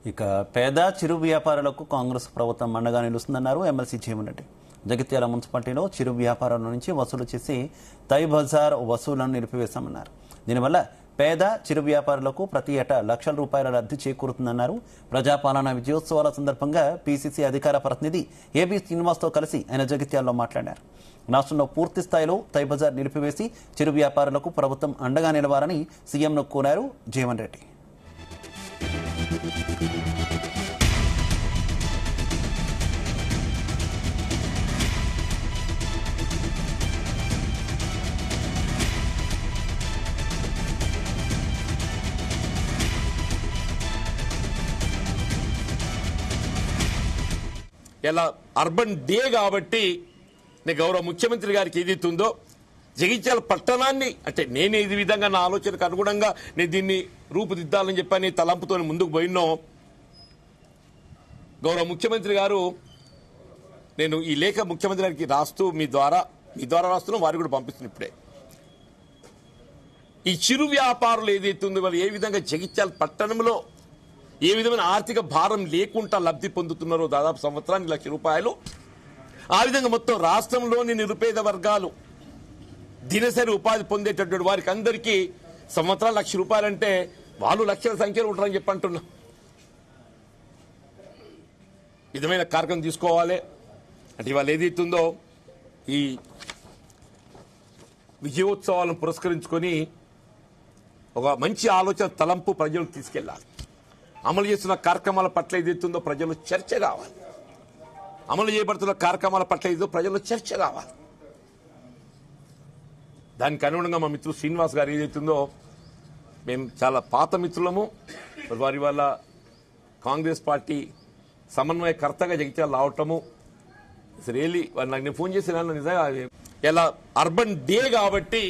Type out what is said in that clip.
ఇక పేద చిరు వ్యాపారులకు కాంగ్రెస్ ప్రభుత్వం అండగా నిలుస్తుందన్నారు ఎమ్మెల్సీ జీవన్ రెడ్డి. జగిత్యాల మున్సిపాలిటీలో చిరు వ్యాపారుల నుంచి వసూలు చేసి తై బజార్ వసూళ్లను నిలిపివేశామన్నారు. దీనివల్ల పేద చిరు వ్యాపారులకు ప్రతి ఏటా లక్షల రూపాయల లబ్ధి చేకూరుతుందన్నారు. ప్రజాపాలన విజయోత్సవాల సందర్భంగా పీసీసీ అధికార ప్రతినిధి ఏబీ శ్రీనివాస్తో కలిసి ఆయన జగిత్యాలలో మాట్లాడారు. రాష్ట్రంలో పూర్తి స్థాయిలో తై బజార్ నిలిపివేసి చిరు వ్యాపారులకు ప్రభుత్వం అండగా నిలవాలని సీఎంను కోరారు జీవన్ రెడ్డి. ఇలా అర్బన్ డే కాబట్టి నేను గౌరవ ముఖ్యమంత్రి గారికి ఏదైతుందో జగిత్యాల పట్టణాన్ని అంటే నేను ఈ విధంగా నా ఆలోచనకు అనుగుణంగా నేను దీన్ని రూపుదిద్దాలని చెప్పని తలంపుతో ముందుకు పోయినో గౌరవ ముఖ్యమంత్రి గారు నేను ఈ లేఖ ముఖ్యమంత్రి గారికి రాస్తూ మీ ద్వారా రాస్తున్నాం, వారికి కూడా పంపిస్తున్నాను. ఇప్పుడే ఈ చిరు వ్యాపారులు ఏదైతుందో వాళ్ళు ఏ విధంగా జగిత్యాల పట్టణంలో ఏ విధమైన ఆర్థిక భారం లేకుండా లబ్ధి పొందుతున్నారో దాదాపు సంవత్సరానికి ₹1,00,000, ఆ విధంగా మొత్తం రాష్ట్రంలోని నిరుపేద వర్గాలు దినసరి ఉపాధి పొందేటటువంటి వారికి అందరికీ సంవత్సరాలు ₹1,00,000 అంటే వాళ్ళు లక్షల సంఖ్యలో ఉంటారని చెప్పి అంటున్నా. విధమైన కార్యక్రమం తీసుకోవాలి. అంటే ఇవాళ ఏదైతుందో ఈ విజయోత్సవాలను పురస్కరించుకొని ఒక మంచి ఆలోచన తలంపు ప్రజలకు తీసుకెళ్లాలి. అమలు చేస్తున్న కార్యక్రమాల పట్ల ఏదైతుందో ప్రజలు చర్చ కావాలి. అమలు చేయబడుతున్న కార్యక్రమాల పట్ల ఏదో ప్రజల్లో చర్చ కావాలి. దానికి అనుగుణంగా మా మిత్రుడు శ్రీనివాస్ గారు ఏదైతుందో మేము చాలా పాత మిత్రులము, వారి వల్ల కాంగ్రెస్ పార్టీ సమన్వయకర్తగా జగిత్యాల రావటము రియల్లీ నాకు నేను ఫోన్ చేసిన నిజంగా ఇలా అర్బన్ డే కాబట్టి